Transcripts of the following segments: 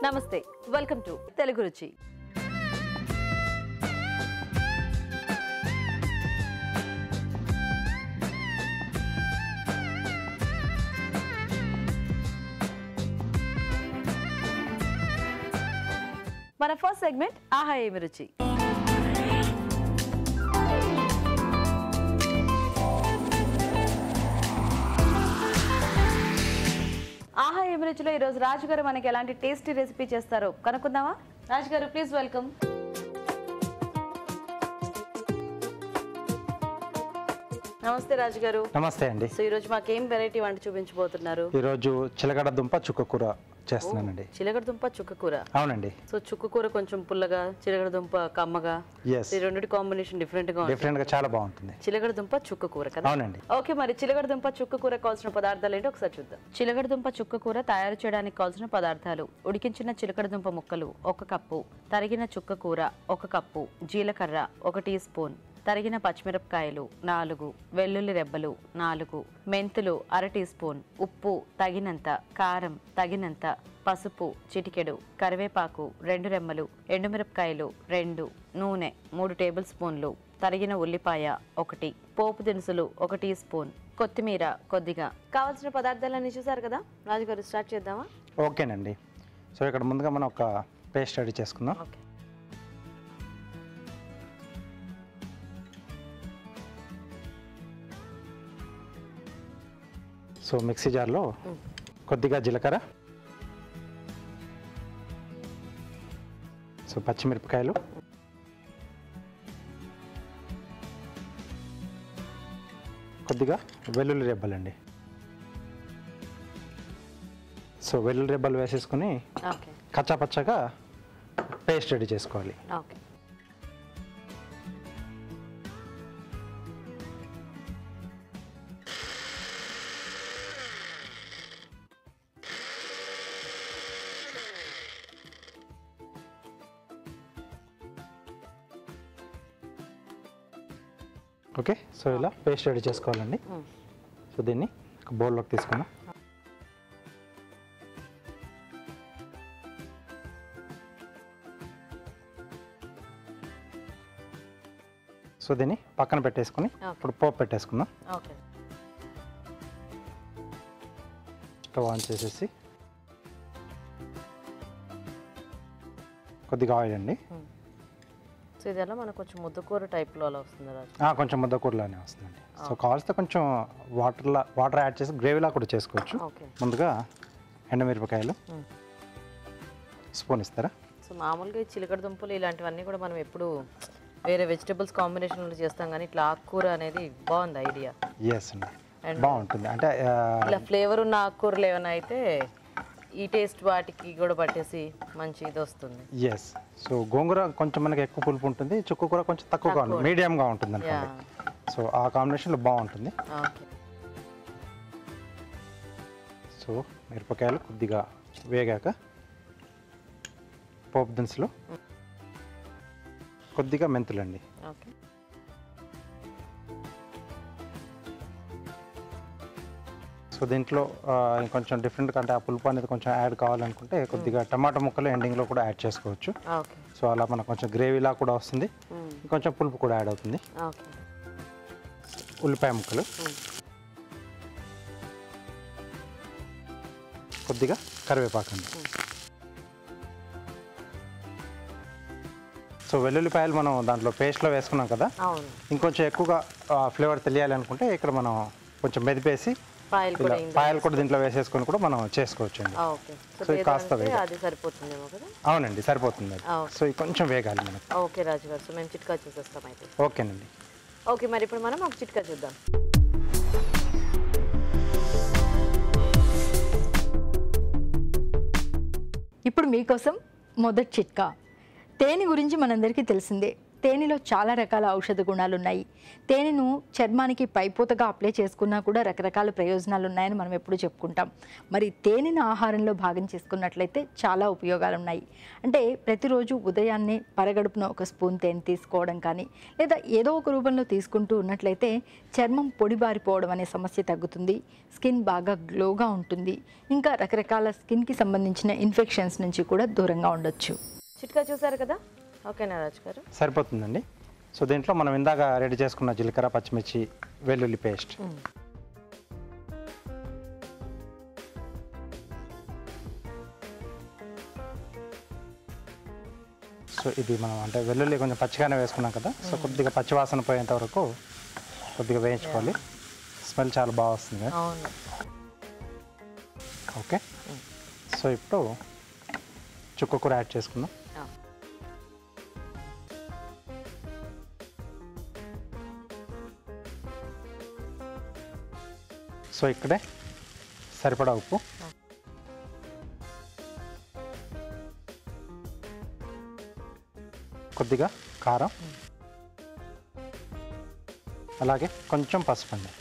నమస్తే, welcome to Telugu రుచి. మన ఫస్ట్ సెగ్మెంట్ ఆహా ఏమి రుచి. ఆహా ఏమి రుచిలో ఈరోజు రాజు గారు మనకి ఎలాంటి టేస్టీ రెసిపీ చేస్తారో కనుక్కుందామా? రాజు గారు ప్లీజ్ వెల్కమ్. నమస్తే రాజు గారు. నమస్తే అండి. సో ఈ రోజు మాకేం వెరైటీ వంట చూపించబోతున్నారు? ఈ రోజు చిలకడ దుంప చుక్క కూర చేస్తున్నానండి. చిలకడ దుంప చుక్క కూర. అవునండి. సో చుక్క కూర కొంచెం పుల్లగా, చిలకడ దుంప కమ్మగా, ఈ రెండింటి కాంబినేషన్ డిఫరెంట్ గా చాలా బాగుంటుంది. చిలకడ దుంప చుక్క కూర కదా? అవునండి. ఓకే, మరి చిలకడ దుంప చుక్క కూర కావాల్సిన పదార్థాలు ఏంటో ఒకసారి చూద్దాం. చిలకడ దుంప చుక్క కూర తయారు చేయడానికి కావాల్సిన పదార్థాలు: ఉడికించిన చిలకడ దుంప ముక్కలు 1 కప్పు, తరిగిన చుక్క కూర 1 కప్పు, జీలకర్ర 1 టీ స్పూన్, తరిగిన పచ్చిమిరపకాయలు 4, వెల్లుల్లి రెబ్బలు 4, మెంతులు 1/2 టీ స్పూన్, ఉప్పు తగినంత, కారం తగినంత, పసుపు చిటికెడు, కరివేపాకు 2 రెమ్మలు, ఎండుమిరపకాయలు 2, నూనె 3 టేబుల్ స్పూన్లు, తరిగిన ఉల్లిపాయ 1, పోపు దినుసులు 1 టీ స్పూన్, కొత్తిమీర కొద్దిగా. కావాల్సిన పదార్థాలన్నీ చూసారు కదా రాజుగారు, స్టార్ట్ చేద్దామా? ఓకేనండి. సో ఇక్కడ ముందుగా మనం ఒక పేస్ట్ రెడీ చేసుకుందాం. ఓకే. సో మిక్సీ జార్లో కొద్దిగా జీలకర్ర, సో పచ్చిమిరపకాయలు, కొద్దిగా వెల్లుల్లి రెబ్బలండి. సో వెల్లుల్లి రెబ్బలు వేసేసుకుని కచ్చాపచ్చగా పేస్ట్ రెడీ చేసుకోవాలి. ఓకే. ఓకే, సో ఇలా పేస్ట్ రెడీ చేసుకోవాలండి. సో దీన్ని ఒక బౌల్లోకి తీసుకున్నాం. సో దీన్ని పక్కన పెట్టేసుకుని ఇప్పుడు పోపు పెట్టేసుకుందాం. స్టవ్ ఆన్ చేసేసి కొద్దిగా ఆయిల్ అండి. సో ఇదెలా మనకు కొంచెం ముద్దకూర టైప్లో అలా వస్తుంది? కొంచెం ముద్దకూరలానే వస్తుందండి. సో కావాల్సితే కొంచెం వాటర్ యాడ్ చేసి గ్రేవీలా కూడా చేసుకోవచ్చు. ముందుగా ఎండుమిరపకాయలు స్పూన్ ఇస్తారా? సో మామూలుగా చిలకడ దుంపలు ఇలాంటివన్నీ కూడా మనం ఎప్పుడు వేరే వెజిటబుల్స్ కాంబినేషన్లో చేస్తాం, కానీ ఇట్లా ఆకుకూర అనేది బాగుంది ఐడియా. ఎస్ అండి, బాగుంటుంది. అంటే ఇలా ఫ్లేవర్ ఉన్న ఆకుకూరలు ఏమైనా అయితే ఈ టేస్ట్ వాటికి కూడా పట్టేసి మంచి ఇది వస్తుంది. ఎస్. సో గోంగూర కొంచెం మనకి ఎక్కువ పులుపు ఉంటుంది, చుక్క కూర కొంచెం తక్కువగా ఉంటుంది, మీడియంగా ఉంటుంది అనుకోండి. సో ఆ కాంబినేషన్లో బాగుంటుంది. సో మిరపకాయలు కొద్దిగా వేగాక పోపు దినుసులు, కొద్దిగా మెంతులండి. ఓకే. సో దీంట్లో ఇంకొంచెం డిఫరెంట్, అంటే ఆ పులుపు అనేది కొంచెం యాడ్ కావాలనుకుంటే కొద్దిగా టమాటా ముక్కలు ఎండింగ్లో కూడా యాడ్ చేసుకోవచ్చు. సో అలా మనకు కొంచెం గ్రేవీలా కూడా వస్తుంది, కొంచెం పులుపు కూడా యాడ్ అవుతుంది. ఉల్లిపాయ ముక్కలు, కొద్దిగా కరివేపాకు అండి. సో వెల్లుల్లిపాయలు మనం దాంట్లో పేస్ట్లో వేసుకున్నాం కదా, ఇంకొంచెం ఎక్కువగా ఫ్లేవర్ తెలియాలి అనుకుంటే ఇక్కడ మనం కొంచెం మెదిపేసి పాయలు కూడా దీంట్లో వేసేసుకొని కూడా మనం చేసుకోవచ్చు అండి. సో కాస్త అవునండి, సరిపోతుంది. సో ఇది కొంచెం వేగాలి మనకు. ఓకే రాజు గారు, సో మేము చిట్కా చూసేస్తాం అయితే. ఓకేనండి. ఓకే, మరి ఇప్పుడు మనం ఒక చిట్కా చూద్దాం. ఇప్పుడు మీకోసం మొదటి చిట్కా. తేనె గురించి మనందరికీ తెలిసిందే. తేనెలో చాలా రకాల ఔషధ గుణాలు ఉన్నాయి. తేనెను చర్మానికి పైపోతగా అప్లై చేసుకున్నా కూడా రకరకాల ప్రయోజనాలు ఉన్నాయని మనం ఎప్పుడూ చెప్పుకుంటాం. మరి తేనెను ఆహారంలో భాగం చేసుకున్నట్లయితే చాలా ఉపయోగాలు ఉన్నాయి. అంటే ప్రతిరోజు ఉదయాన్నే పరగడుపున ఒక స్పూన్ తేనె తీసుకోవడం కానీ, లేదా ఏదో ఒక రూపంలో తీసుకుంటూ ఉన్నట్లయితే చర్మం పొడిబారిపోవడం అనే సమస్య తగ్గుతుంది, స్కిన్ బాగా గ్లోగా ఉంటుంది, ఇంకా రకరకాల స్కిన్కి సంబంధించిన ఇన్ఫెక్షన్స్ నుంచి కూడా దూరంగా ఉండొచ్చు. చిట్కా చూసారు కదా, ఓకేనా రాజు గారు? సరిపోతుందండి. సో దీంట్లో మనం ఇందాక రెడీ చేసుకున్న జీలకర్ర, పచ్చిమిర్చి, వెల్లుల్లి పేస్ట్, సో ఇది మనం అంటే వెల్లుల్లి కొంచెం పచ్చిగానే వేసుకున్నాం కదా, సో కొద్దిగా పచ్చివాసన పోయేంత వరకు కొద్దిగా వేయించుకోవాలి. స్మెల్ చాలా బాగా వస్తుంది కదా. ఓకే, సో ఇప్పుడు చుక్క కూర యాడ్ చేసుకుందాం. సో ఇక్కడే సరిపడా ఉప్పు, కొద్దిగా కారం, అలాగే కొంచెం పసుపు అండి.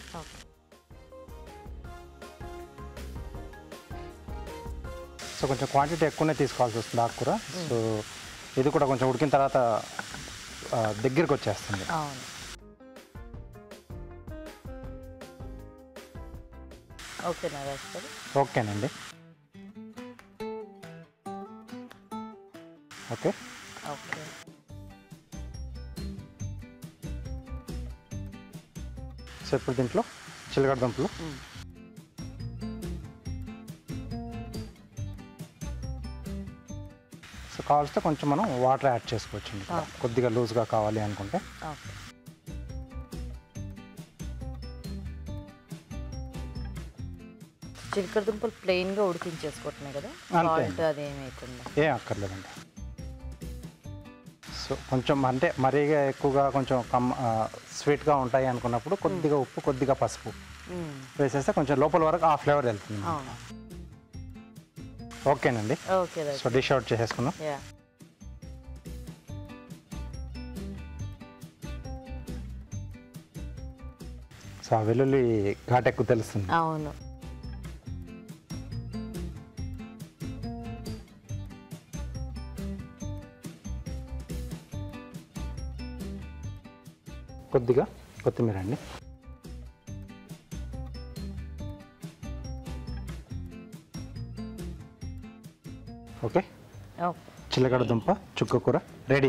సో కొంచెం క్వాంటిటీ ఎక్కువనే తీసుకోవాల్సి వస్తుంది ఆకుకూర. సో ఇది కూడా కొంచెం ఉడికిన తర్వాత దగ్గరికి వచ్చేస్తుంది. ఓకేనండి. ఓకే, సో ఇప్పుడు దీంట్లో చిలకడ దుంపలు, సో కావాల్స్తే కొంచెం మనం వాటర్ యాడ్ చేసుకోవచ్చు, కొద్దిగా లూజ్గా కావాలి అనుకుంటే. చిలకడ దుంపలు ప్లెయిన్గా ఉడికించేసుకోవటమే కదా, అది ఏం అక్కర్లేదండి. సో కొంచెం అంటే మరీగా ఎక్కువగా కొంచెం స్వీట్గా ఉంటాయి అనుకున్నప్పుడు కొద్దిగా ఉప్పు, కొద్దిగా పసుపు వేసేస్తే కొంచెం లోపల వరకు ఆ ఫ్లేవర్ వెళ్తుంది. ఓకేనండి. సో డిష్ అవుట్ చేసేసుకున్నాం. సో ఆ వెల్లుల్లి ఘాట్ ఎక్కువ తెలుస్తుంది. అవును. కొద్దిగా కొత్తిమీర అండి. ఓకే, చిలకడ దుంప చుక్క కూర రెడీ.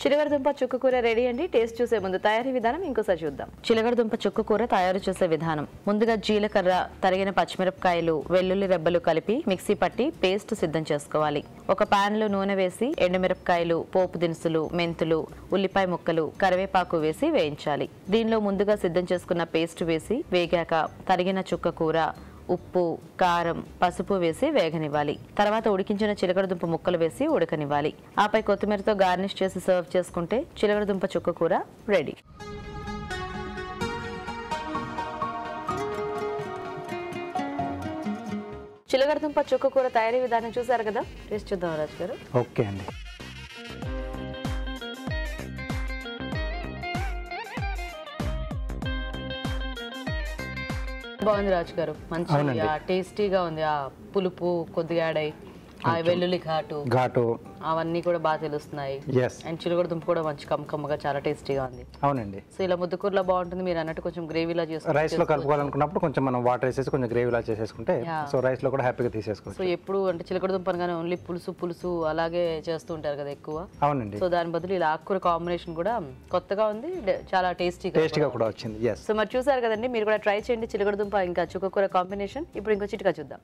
చిలకడ దుంప చుక్క కూర రెడీ అండి. టేస్ట్ చూసే ముందు తయారీ విధానం ఇంకోసారి చూద్దాం. చిలకడ దుంప చుక్క కూర తయారు చేసే విధానం: ముందుగా జీలకర్ర, తరిగిన పచ్చిమిరపకాయలు, వెల్లుల్లి రెబ్బలు కలిపి మిక్సీ పట్టి పేస్ట్ సిద్ధం చేసుకోవాలి. ఒక పాన్ లో నూనె వేసి ఎండుమిరపకాయలు, పోపు దినుసులు, మెంతులు, ఉల్లిపాయ ముక్కలు, కరివేపాకు వేసి వేయించాలి. దీనిలో ముందుగా సిద్ధం చేసుకున్న పేస్ట్ వేసి వేగాక తరిగిన చుక్క కూర, ఉప్పు, కారం, పసుపు వేసి వేగనివ్వాలి. తర్వాత ఉడికించిన చిలకడ దుంప ముక్కలు వేసి ఉడకనివ్వాలి. ఆపై కొత్తిమీరతో గార్నిష్ చేసి సర్వ్ చేసుకుంటే చిలకడ దుంప చుక్క కూర రెడీ. చిలకడ దుంప చుక్క కూర తయారీ విధానం చూసారు కదా, టేస్ట్ చూద్దాం రాజు గారు. ఓకే అండి. బాగుంది రాజు గారు, మంచిగా టేస్టీగా ఉంది. ఆ పులుపు కొద్దిగా యాడ్ అయ్యి ఆ వెల్లుల్లి ఘాటు అవన్నీ కూడా బాగా తెలుస్తున్నాయి. అండ్ చిలకడ దుంప కూడా మంచి కమ్మగా చాలా టేస్టీగా ఉంది. అవునండి. సో ఇలా ముద్దకూరలో బాగుంటుంది. మీరు అన్నట్టు కొంచెం గ్రేవీలా చేసుకుంటే రైస్ లో కలుపుకోవాలనుకున్నప్పుడు కొంచెం మనం వాటర్ వేసేసి కొంచెం గ్రేవీలా చేసేసుకుంటే సో రైస్ లో కూడా హ్యాపీగా తీసేసుకోవచ్చు. సో ఎప్పుడు అంటే చిలకడ దుంప అనగానే ఓన్లీ పులుసు అలాగే చేస్తూ ఉంటారు కదా ఎక్కువ. అవునండి. సో దాని బదులు ఇలా ఆకుకూర కాంబినేషన్ కూడా కొత్తగా ఉంది, చాలా టేస్టీగా కూడా వచ్చింది. సో మరి చూసారు కదండి, మీరు కూడా ట్రై చేయండి చిలకడ దుంప ఇంకా చుక్కకూర కాంబినేషన్. ఇప్పుడు ఇంకో చిట్కా చూద్దాం.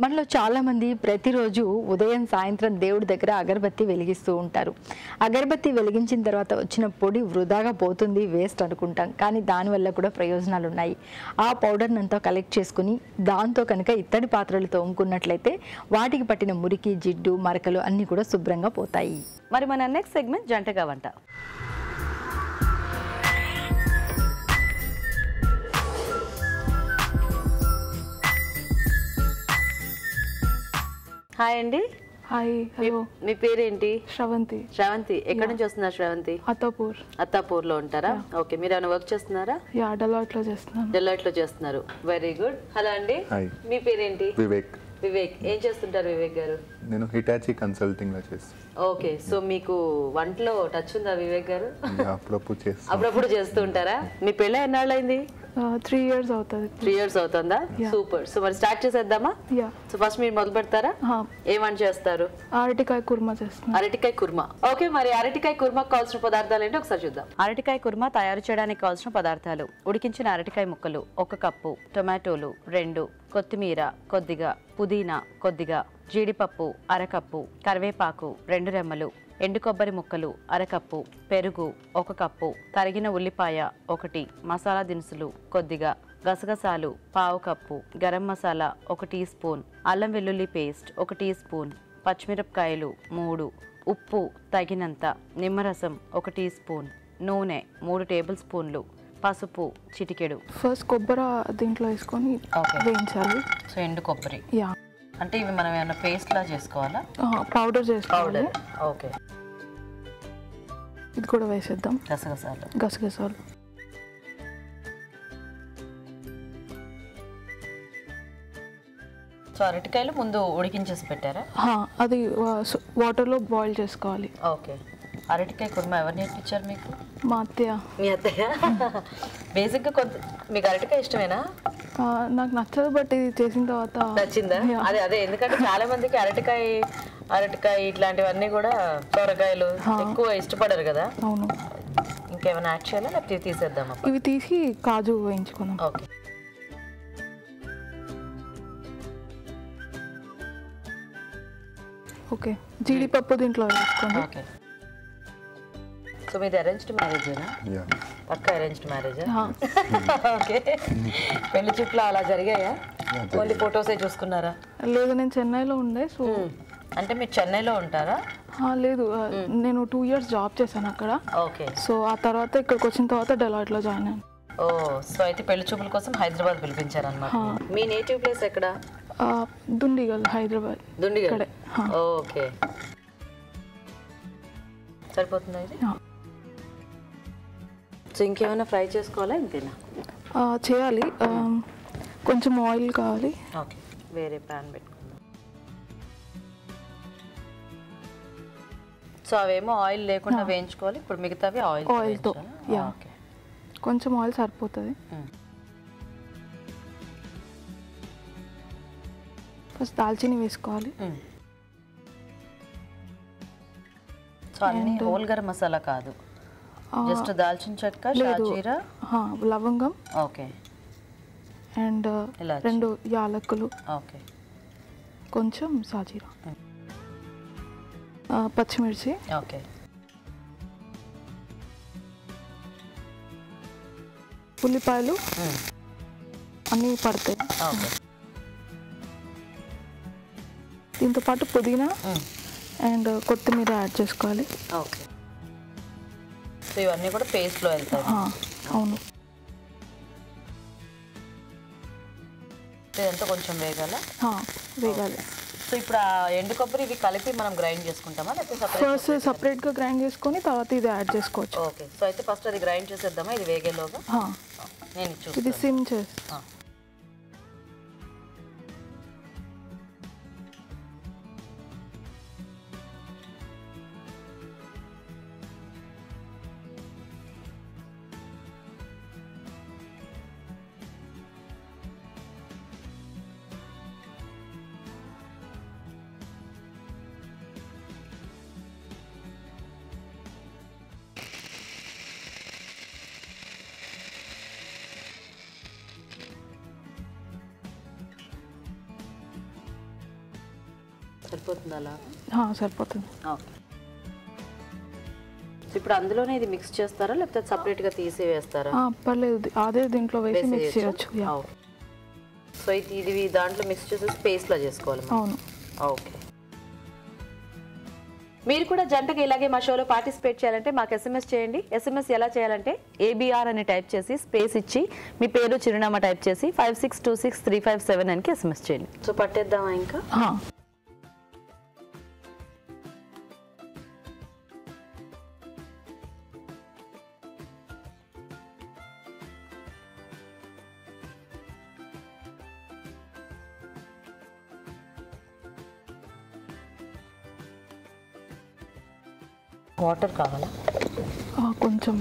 మనలో చాలామంది ప్రతిరోజు ఉదయం సాయంత్రం దేవుడి దగ్గర అగరబత్తి వెలిగిస్తూ ఉంటారు. అగరబత్తి వెలిగించిన తర్వాత వచ్చిన పొడి వృధాగా పోతుంది, వేస్ట్ అనుకుంటాం. కానీ దానివల్ల కూడా ప్రయోజనాలు ఉన్నాయి. ఆ పౌడర్ని అంతా కలెక్ట్ చేసుకుని దాంతో కనుక ఇత్తడి పాత్రలు తోముకున్నట్లయితే వాటికి పట్టిన మురికి, జిడ్డు, మరకలు అన్నీ కూడా శుభ్రంగా పోతాయి. మరి మన నెక్స్ట్ సెగ్మెంట్ జంటగా వంట. హాయ్ అండి. హాయ్. హలో. మీ పేరేంటి? శ్రవంతి. శ్రవంతి ఎక్కడి నుంచి వస్తున్నారు శ్రవంతి? అత్తాపూర్ లో ఉంటారా? ఓకే. మీరు ఏమైనా వర్క్ చేస్తున్నారా? డెలాయిట్ లో చేస్తున్నాను. డెలాయిట్ లో చేస్తున్నారు. Very good. హలో అండి. మీ పేరేంటి? వివేక్. వివేక్ ఏం చేస్తుంటారు వివేక్ గారు? నేను హిటాచి కన్సల్టింగ్ లో చేస్తాను. ఓకే. సో మీకు వంటలో టచ్ ఉందా వివేక్ గారు? అప్పుడప్పుడు చేస్తూ ఉంటారా? మీ పెళ్ళి ఎన్నాళ్ళైంది? 3 years అవుతుంది. 3 years అవుతుందా? సూపర్. సో మరి స్టార్ట్ చేసేద్దామా? సో ఫస్ట్ మీరు మొదలు పెడతారా? ఏం వంట చేస్తారు? అరటికాయ కుర్మా చేస్తాను. అరటికాయ కుర్మా. ఓకే. మరి అరటికాయ కుర్మాకు కావాల్సిన పదార్థాలు ఏంటో ఒకసారి చూద్దాం. అరటికాయ కుర్మా తయారు చేయడానికి కావాల్సిన పదార్థాలు: ఉడికించిన అరటికాయ ముక్కలు 1 కప్పు, టొమాటోలు 2, కొత్తిమీర కొద్దిగా, పుదీనా కొద్దిగా, జీడిపప్పు 1/2 కప్పు, కరివేపాకు 2 రెమ్మలు, ఎండు కొబ్బరి ముక్కలు 1/2 కప్పు, పెరుగు 1 కప్పు, తరిగిన ఉల్లిపాయ 1, మసాలా దినుసులు కొద్దిగా, గసగసాలు 1/2 cup, garam masala 1 teaspoon, అల్లం వెల్లుల్లి పేస్ట్ 1 టీ స్పూన్, పచ్చిమిరపకాయలు 3, ఉప్పు తగినంత, నిమ్మరసం 1 టీ స్పూన్, నూనె 3 టేబుల్ స్పూన్లు, పసుపు చిటికెడు. ఫస్ట్ కొబ్బరి దీంట్లో వేసుకొని వేయించాలి. సో ఎండు కొబ్బరి. అంటే ఇవి మనం ఏమైనా పేస్ట్ లా చేసుకోవాలా? పౌడర్ చేసుకోవాలి. ఓకే. ఇది కూడా వేసేద్దాం. గసగసాలు. సో అరటికాయలు ముందు ఉడికించేసి పెట్టారా? అది వాటర్లో బాయిల్ చేసుకోవాలి. ఓకే. అరటికాయ కుర్మా ఎవరు నేర్పించారు మీకు? మా అత్తయ్య. మీ అత్తయ్య? బేసిక్గా మీకు అరటికాయ ఇష్టమేనా? నాకు నచ్చదు, బట్ ఇది చేసిన తర్వాత నచ్చిందా? అదే ఎందుకంటే చాలా మందికి అరటికాయ ఇట్లాంటివన్నీ కూడా సొరకాయలు ఎక్కువ ఇష్టపడరు కదా. అవును. ఇంకేమైనా యాడ్ చేయాలా లేకపోతే తీసేద్దామా? ఇవి తీసి కాజు వేయించుకున్నాం. ఓకే. ఓకే. జీడిపప్పు దీంట్లో వేసుకోండి. ఓకే. సో మీది అరేంజ్డ్ మ్యారేజేనా? పక్కా అరేంజ్డ్ మ్యారేజా? ఓకే. పెళ్లి చూపులు అలా జరిగాయా? ఓన్లీ ఫొటోసే చూసుకున్నారా? లేదు, నేను చెన్నైలో ఉండే. సో అంటే మీరు చెన్నైలో ఉంటారా? లేదు, నేను 2 years జాబ్ చేశాను అక్కడ. ఓకే. సో ఆ తర్వాత ఇక్కడికి వచ్చిన తర్వాత డెలాయిట్లో జాయిన్ అయ్యాను. ఓ, సో అయితే పెళ్లి చూపుల కోసం హైదరాబాద్ పిలిపించారన్నమాట. మీ నేటివ్ ప్లేస్ ఎక్కడ? దుండిగల్, హైదరాబాద్. దుండిగల్. ఓకే. సరిపోతుందా ఇది? సో ఇంకేమైనా ఫ్రై చేసుకోవాలా ఇంతేనా? చేయాలి. కొంచెం ఆయిల్ కావాలి. ఓకే. వేరే ప్యాన్ పెట్టుకుందాం. సో అవేమో ఆయిల్ లేకుండా వేయించుకోవాలి. ఇప్పుడు మిగతావి ఆయిల్తో. ఓకే. కొంచెం ఆయిల్ సరిపోతుంది. ఫస్ట్ దాల్చిని వేసుకోవాలి. సో అన్ని హోల్ గరం మసాలా కాదు, జస్ట్ దాల్చిన చెక్క, షాజీరా, లవంగం. ఓకే. అండ్ 2 యాలకులు. ఓకే. కొంచెం షాజీరా, పచ్చిమిర్చి. ఓకే. ఉల్లిపాయలు అన్నీ పడతాయి. ఓకే. దీంతో పాటు పుదీనా అండ్ కొత్తిమీర యాడ్ చేసుకోవాలి. ఓకే. సో ఇవన్నీ కూడా పేస్ట్లో వెళ్తాయి. అవును. ఇదంతా కొంచెం వేగాలి. సో ఇప్పుడు ఆ ఎండు కొబ్బరి ఇవి కలిపి మనం గ్రైండ్ చేసుకుంటామా లేకపోతే ఫస్ట్ సపరేట్గా గ్రైండ్ చేసుకొని తర్వాత ఇది యాడ్ చేసుకోవచ్చు. ఓకే. సో అయితే ఫస్ట్ అది గ్రైండ్ చేసేద్దామా ఇది వేగేలోగా? నేను ఇది సిమ్ చేసి. సరిపోతుంది అలా? సరిపోతుంది. ఓకే. ఇప్పుడు అందులోనే ఇది మిక్స్ చేస్తారా లేకపోతే సపరేట్గా తీసి వేస్తారా? పర్లేదు, అదే దీంట్లో వేసి మిక్స్ చేయొచ్చు. సో ఇది దాంట్లో మిక్స్ చేసేసి పేస్ట్లా చేసుకోవాలి. అవును. ఓకే. మీరు కూడా జంటగా ఇలాగే మా షోలో పార్టిసిపేట్ చేయాలంటే మాకు SMS చేయండి. SMS ఎలా చేయాలంటే ABR అని టైప్ చేసి స్పేస్ ఇచ్చి మీ పేరు చిరునామా టైప్ చేసి 56263579కి SMS చేయండి. సో పట్టేద్దామా ఇంకా? వాటర్ కావాలా? కొంచెం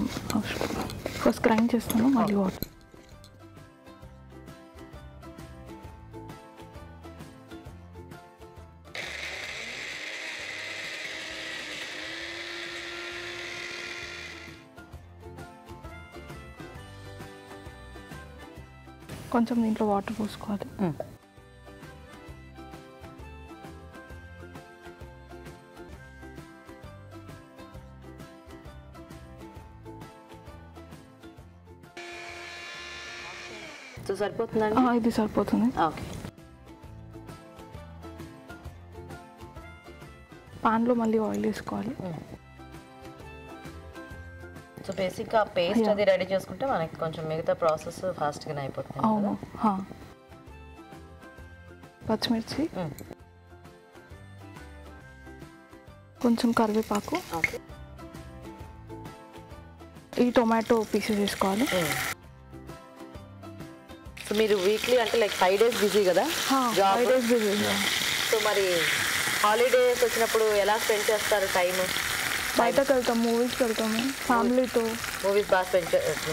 ఫస్ట్ గ్రైండ్ చేస్తాను, మళ్ళీ వాటర్. కొంచెం దీంట్లో వాటర్ పోసుకోవాలి. సరిపోతుందండి? ఇది సరిపోతుంది. ఓకే. పాన్లో మళ్ళీ ఆయిల్ వేసుకోవాలి. సో బేసిక్గా పేస్ట్ అది రెడీ చేసుకుంటే మనకి కొంచెం మిగతా ప్రాసెస్ ఫాస్ట్గానే అయిపోతుంది. అవును. పచ్చిమిర్చి, కొంచెం కరివేపాకు, ఈ టొమాటో పీసెస్ వేసుకోవాలి. సో మీరు వీక్లీ అంటే లైక్ 5 days బిజీ కదా? 5 days బిజీ. సో మరి హాలిడేస్ వచ్చినప్పుడు ఎలా స్పెండ్ చేస్తారు టైం? బయటకు వెళ్తాం, మూవీస్కి వెళ్తాము ఫ్యామిలీతో. మూవీస్ బాగా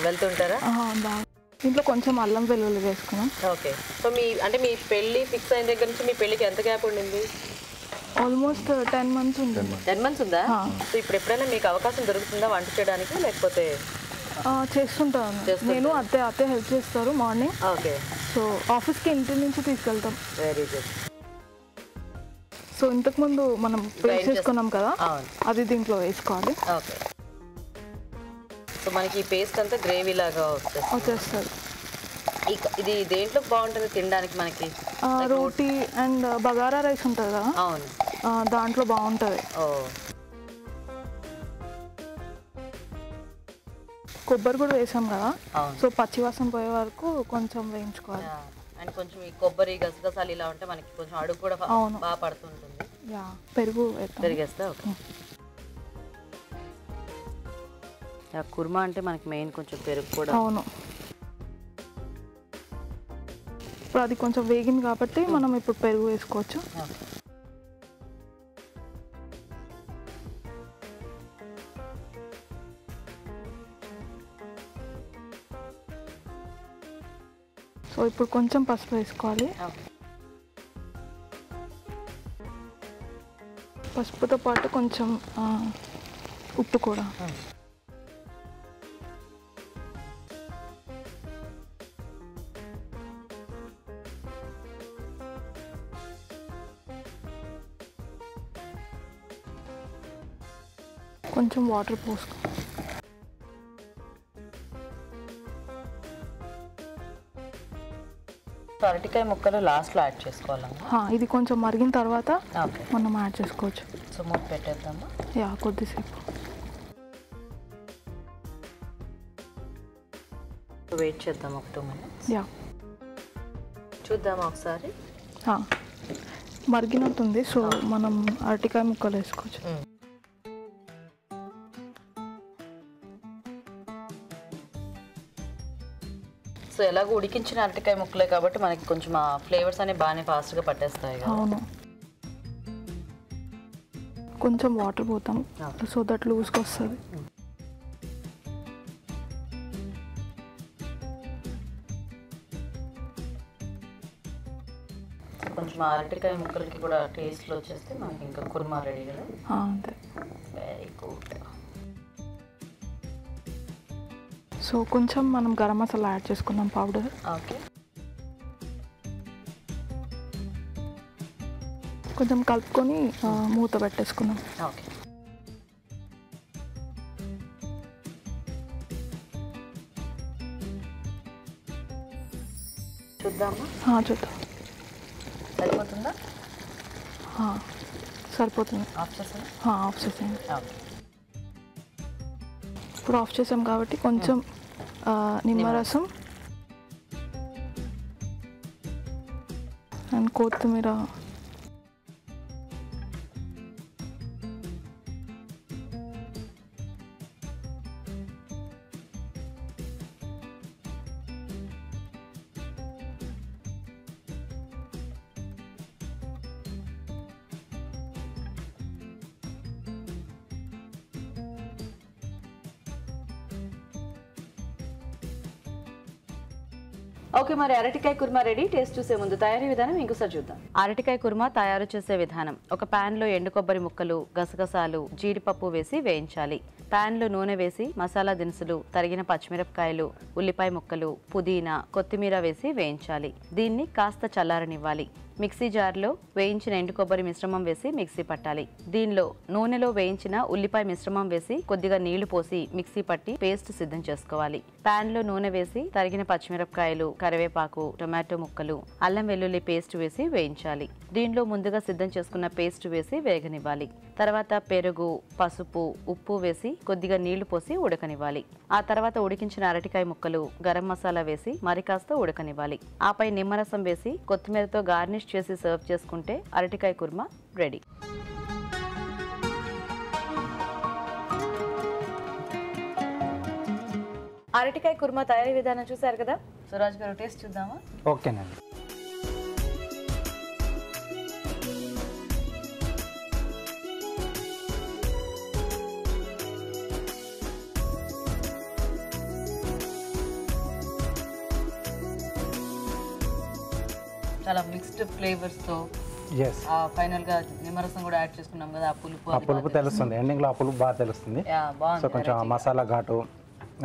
వెళ్తుంటారా? బాగా. ఇంట్లో కొంచెం అల్లం వెల్లుల్లి వేసుకున్నాం. ఓకే. సో మీ పెళ్ళి ఫిక్స్ అయిన దగ్గర నుంచి మీ పెళ్ళికి ఎంత గ్యాప్ ఉండింది? ఆల్మోస్ట్ 10 months ఉంది. 10 months ఉందా? సో ఇప్పుడు ఎప్పుడైనా మీకు అవకాశం దొరుకుతుందా వంట చేయడానికి, లేకపోతే? చేస్తుంటాను నేను. అత్తే హెల్ప్ చేస్తారు మార్నింగ్. ఓకే. సో ఆఫీస్కి ఇంటి నుంచి తీసుకెళ్తాం. Very good. సో ఇంతకుముందు మనం పేస్ట్ చేసుకున్నాం కదా, అది దీంట్లో వేసుకోవాలి. ఓకే. సో మనకి ఈ పేస్ట్ అంతా గ్రేవీ లాగా వచ్చేస్తుంది. ఇది దేంట్లో బాగుంటుంది తినడానికి మనకి? రోటీ అండ్ బగారా రైస్ ఉంటుంది కదా, అవును, దాంట్లో బాగుంటుంది. కొబ్బరి కూడా వేసాం కదా, సో పచ్చివాసన పోయే వరకు కొంచెం వేయించుకోవాలి. అండ్ కొంచెం ఈ కొబ్బరి గసగసాలు ఇలా ఉంటే మనకి కొంచెం అడుగు కూడా బాగా పడుతుంటుంది. పెరుగు పెరిగేస్తే ఓకే. కుర్మా అంటే మనకి మెయిన్ కొంచెం పెరుగు కూడా. అవును. ఇప్పుడు అది కొంచెం వేగింది కాబట్టి మనం ఇప్పుడు పెరుగు వేసుకోవచ్చు. సో ఇప్పుడు కొంచెం పసుపు వేసుకోవాలి. పసుపుతో పాటు కొంచెం ఉప్పు కూడా. కొంచెం వాటర్ పోసుకో. అరటికాయ ముక్కలు లాస్ట్లో యాడ్ చేసుకోవాలమ్మా. ఇది కొంచెం మరిగిన తర్వాత మనం యాడ్ చేసుకోవచ్చు. సో మూత పెట్టేద్దామా? కొద్దిసేపు వెయిట్ చేద్దాం, ఒక 2 minutes. చూద్దామా ఒకసారి? మరిగినట్టుంది. సో మనం అరటికాయ ముక్కలు వేసుకోవచ్చు. సో ఎలాగో ఉడికించిన అరటికాయ ముక్కలే కాబట్టి మనకి కొంచెం ఆ ఫ్లేవర్స్ అనేవి బాగానే ఫాస్ట్గా పట్టేస్తాయి. అవును. కొంచెం వాటర్ పోతాం సో దట్ లూజ్గా వస్తుంది. కొంచెం అరటికాయ ముక్కలకి కూడా టేస్ట్లో వచ్చేస్తే మనకి ఇంకా కుర్మా రెడీ కదా. అంతే. Very good. సో కొంచెం మనం గరం మసాలా యాడ్ చేసుకున్నాం, పౌడర్. ఓకే. కొంచెం కలుపుకొని మూత పెట్టేసుకున్నాం. ఓకే. చూద్దామా? చూద్దాం. సరిపోతుందా? సరిపోతుంది. ఆఫ్ చేసాను. ఆఫ్ చేసేయండి. ఇప్పుడు ఆఫ్ చేసాం కాబట్టి కొంచెం నిమ్మరసం అండ్ కొత్తిమీర. ఓకే, మరి అరటికాయ కుర్మా రెడీ. టేస్ట్ చూసే ముందు తయారీ విధానం ఇంకోసారి చూద్దాం. అరటికాయ కుర్మా తయారు చేసే విధానం: ఒక పాన్ లో ఎండు కొబ్బరి ముక్కలు, గసగసాలు, జీడిపప్పు వేసి వేయించాలి. పాన్ లో నూనె వేసి మసాలా దినుసులు, తరిగిన పచ్చిమిరపకాయలు, ఉల్లిపాయ ముక్కలు, పుదీనా, కొత్తిమీర వేసి వేయించాలి. దీన్ని కాస్త చల్లారనివ్వాలి. మిక్సీ జార్లో వేయించిన ఎండు కొబ్బరి మిశ్రమం వేసి మిక్సీ పట్టాలి. దీనిలో నూనెలో వేయించిన ఉల్లిపాయ మిశ్రమం వేసి కొద్దిగా నీళ్లు పోసి మిక్సీ పట్టి పేస్ట్ సిద్ధం చేసుకోవాలి. పాన్ లో నూనె వేసి తరిగిన పచ్చిమిరపకాయలు, కరివేపాకు, టొమాటో ముక్కలు, అల్లం వెల్లుల్లి పేస్ట్ వేసి వేయించాలి. దీనిలో ముందుగా సిద్ధం చేసుకున్న పేస్ట్ వేసి వేగనివ్వాలి. తర్వాత పెరుగు, పసుపు, ఉప్పు వేసి కొద్దిగా నీళ్లు పోసి ఉడకనివ్వాలి. ఆ తర్వాత ఉడికించిన అరటికాయ ముక్కలు, గరం మసాలా వేసి మరి కాస్త ఉడకనివ్వాలి. ఆపై నిమ్మరసం వేసి కొత్తిమీరతో గార్నిష్ చేసి సర్వ్ చేసుకుంటే అరటికాయ కుర్మా రెడీ. అరటికాయ కుర్మా తయారీ విధానం చూసారు కదా. సురాజ్ గారు టేస్ట్ చూద్దామా? ఓకేనండి. చాలా మిక్స్డ్ ఫ్లేవర్స్ తో ఎస్, ఫైనల్ గా నిమ్మరసం కూడా యాడ్ చేసుకున్నాం కదా. ఆ పులుపు తెలుస్తుంది, ఎండింగ్ లో ఆ పులుపు బాగా తెలుస్తుంది. సో కొంచెం మసాలా ఘాటు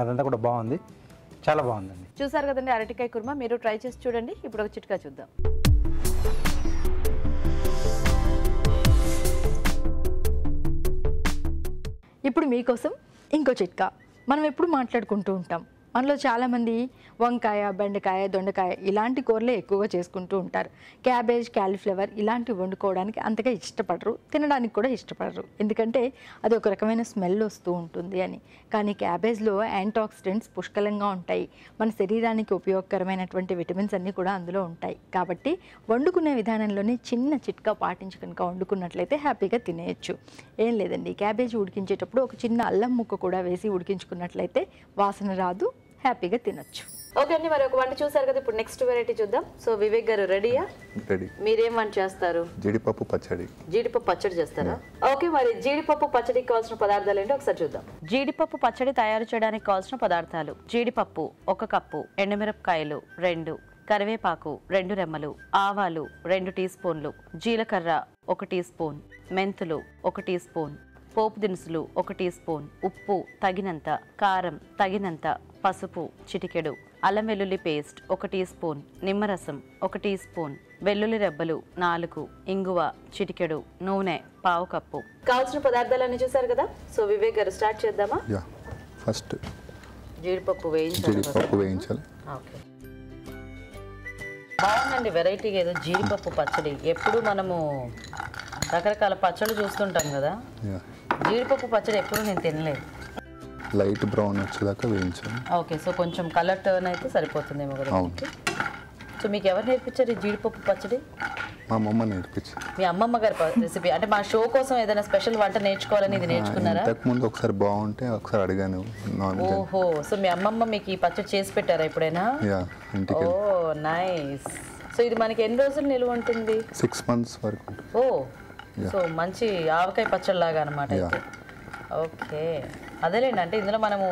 అదంతా కూడా బాగుంది, చాలా బాగుందండి. చూసారు కదండి అరటికాయ కుర్మా. మీరు ట్రై చేసి చూడండి. ఇప్పుడు ఒక చిట్కా చూద్దాం. ఇప్పుడు మీకోసం ఇంకో చిట్కా. మనం ఎప్పుడు మాట్లాడుకుంటూ ఉంటాం, మనలో చాలామంది వంకాయ, బెండకాయ, దొండకాయ ఇలాంటి కూరలే ఎక్కువగా చేసుకుంటూ ఉంటారు. క్యాబేజ్, క్యాలీఫ్లవర్ ఇలాంటివి వండుకోవడానికి అంతగా ఇష్టపడరు, తినడానికి కూడా ఇష్టపడరు. ఎందుకంటే అది ఒక రకమైన స్మెల్ వస్తూ ఉంటుంది అని. కానీ క్యాబేజ్లో యాంటీఆక్సిడెంట్స్ పుష్కలంగా ఉంటాయి. మన శరీరానికి ఉపయోగకరమైనటువంటి విటమిన్స్ అన్నీ కూడా అందులో ఉంటాయి. కాబట్టి వండుకునే విధానంలోనే చిన్న చిట్కా పాటించి కనుక వండుకున్నట్లయితే హ్యాపీగా తినేయచ్చు. ఏం లేదండి, క్యాబేజ్ ఉడికించేటప్పుడు ఒక చిన్న అల్లం ముక్క కూడా వేసి ఉడికించుకున్నట్లయితే వాసన రాదు, హ్యాపీగా తినొచ్చు. ఓకే అండి, మరి ఒక వంట చూసారు కదా. ఇప్పుడు నెక్స్ట్ వెరైటీ చూద్దాం. సో వివేక్ గారు రెడీయా? రెడీ. మీరేం వంట చేస్తారు? జీడిపప్పు పచ్చడి. జీడిపప్పు పచ్చడి చేస్తారా? ఓకే, మరి జీడిపప్పు పచ్చడికి కావాల్సిన పదార్థాలు ఏంటో ఒకసారి చూద్దాం. జీడిపప్పు పచ్చడి తయారు చేయడానికి కావాల్సిన పదార్థాలు: జీడిపప్పు 1 కప్పు, ఎండుమిరపకాయలు 2, కరివేపాకు 2 రెమ్మలు, ఆవాలు 2 టీ స్పూన్లు, జీలకర్ర 1 టీ స్పూన్, మెంతులు 1 టీ స్పూన్, పోపు దినుసులు 1 టీ స్పూన్, ఉప్పు తగినంత, కారం తగినంత, పసుపు చిటికెడు, అల్లం వెల్లుల్లి పేస్ట్ 1 టీ స్పూన్, నిమ్మరసం 1 టీ స్పూన్, వెల్లుల్లి రెబ్బలు 4, ఇంగువ చిటికెడు, నూనె 1/2 కప్పు. కావాల్సిన పదార్థాలన్నీ చూసారు కదా. సో వివేక్ గారు స్టార్ట్ చేద్దామా? యా, ఫస్ట్ జీడిపప్పు వేయించాలి. ఓకే, బాగుందండి. వెరైటీగా ఏదో జీడిపప్పు పచ్చడి. ఎప్పుడు మనము రకరకాల పచ్చళ్ళు చూస్తుంటాం కదా, జీడిపప్పు పచ్చడి ఎప్పుడు నేను తినలేదు. లైట్ బ్రౌన్ వచ్చేదాకా వేయించాలి. ఓకే, సో కొంచెం కలర్ టర్న్ అయితే సరిపోతుందేమో కదా. సో మీకు ఎవరు నేర్పించారు ఈ జీడిపప్పు పచ్చడి? మా అమ్మమ్మ నేర్పించారు. మీ అమ్మమ్మ గారి రెసిపీ అంటే మా షో కోసం ఏదైనా స్పెషల్ వంట నేర్చుకోవాలని ఇది నేర్చుకున్నారా? ఇంతకుముందు ఒకసారి బాగుంటే ఒకసారి అడిగాను. ఓహో, సో మీ అమ్మమ్మ మీకు ఈ పచ్చడి చేసి పెట్టారా ఎప్పుడైనా? ఇంటికి. ఓ నైస్. సో ఇది మనకి ఎన్ని రోజులు నిలువ ఉంటుంది? 6 months వరకు. ఓ, సో మంచి ఆవకాయ పచ్చడి లాగా అనమాట అయితే. ఓకే, అదేలేండి. అంటే ఇందులో మనము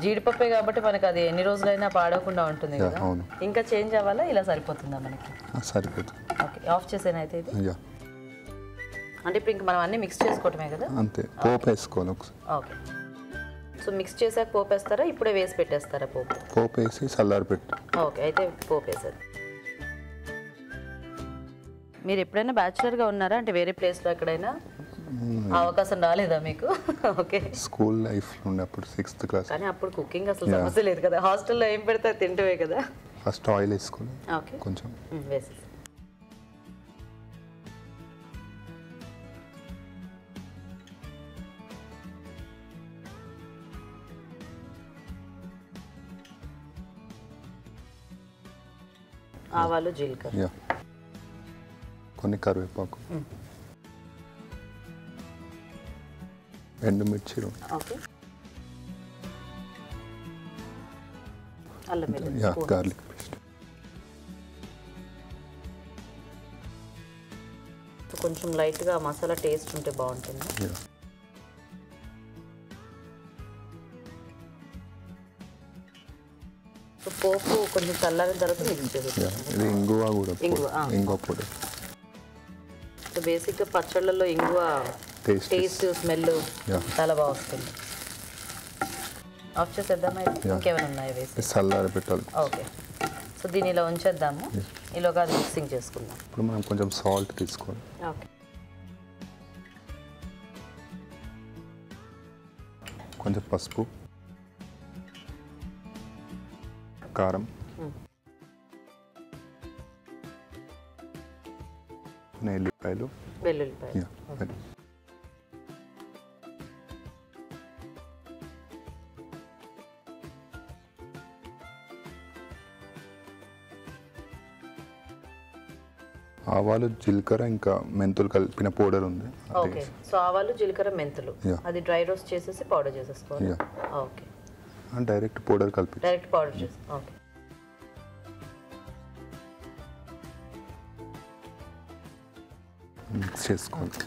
జీడిపప్పే కాబట్టి మనకి అది ఎన్ని రోజులైనా పాడవకుండా ఉంటుంది కదా. ఇంకా చేంజ్ అవ్వాలా, ఇలా సరిపోతుందా మనకి? సరిపోతుంది. ఓకే, ఆఫ్ చేసేనైతే ఇది. అంటే ఇప్పుడు ఇంకా మనం అన్ని మిక్స్ చేసుకోవటమే కదా. అంతే, పోపు వేసుకోవాలి ఒకసారి. ఓకే, సో మిక్స్ చేసాక పోపు వేస్తారా, ఇప్పుడే వేసి పెట్టేస్తారా పోపు? పోపు వేసి చల్లారి పెట్టు. ఓకే, అయితే పోపు వేసారు. మీరు ఎప్పుడైనా బ్యాచులర్గా ఉన్నారా? అంటే వేరే ప్లేస్లో ఎక్కడైనా అవకాశం రాలేదా మీకు? ఓకే, స్కూల్ లైఫ్ ఉన్నప్పుడు 6th class. కానీ అప్పుడు కుకింగ్ అసలు సమస్య లేదు కదా, హాస్టల్లో ఏం పెడతా తింటవే కదా. ఫస్ట్ ఆయిల్ వేసుకోవాలి. ఓకే, కొంచెం వేసి ఆవాలు, జీలకర్ర, కొన్ని కరివేపాకు, ఎండుమిర్చి, గార్లిక్ పేస్ట్. కొంచెం లైట్గా మసాలా టేస్ట్ ఉంటే బాగుంటుంది. పోపు కొంచెం చల్లారిన తర్వాత మిక్స్ చేసేస్తాం. ఇది ఇంగువ కూడా, ఇంగువ పొడి. సో బేసిక్గా పచ్చళ్ళలో ఇంగువ టేస్ట్ స్మెల్ చాలా బాగా వస్తుంది. ఆఫ్ చేసేద్దామా? ఇంకేమైనా ఉన్నాయో వేసి చల్లారి పెట్టాలి. ఓకే, సో దీన్ని ఇలా ఉంచేద్దాము. ఈలోగా అది మిక్సింగ్ చేసుకుందాం. ఇప్పుడు మనం కొంచెం సాల్ట్ తీసుకోవాలి. ఓకే, కొంచెం పసుపు, కారం, ఎల్లిపాయలు, వెల్లుల్లిపాయలు. ఆవాలు, జీలకర్ర, ఇంకా మెంతులు కలిపిన పౌడర్ ఉంది. ఓకే, సో ఆవాలు, జీలకర్ర, మెంతులు అది డ్రై రోస్ట్ చేసేసి పౌడర్ చేసేసుకోవాలి. ఓకే, డైరెక్ట్ పౌడర్ కలిపి డైరెక్ట్ పౌడర్ చేసి ఓకే. మిక్స్ చేసుకోవాలి.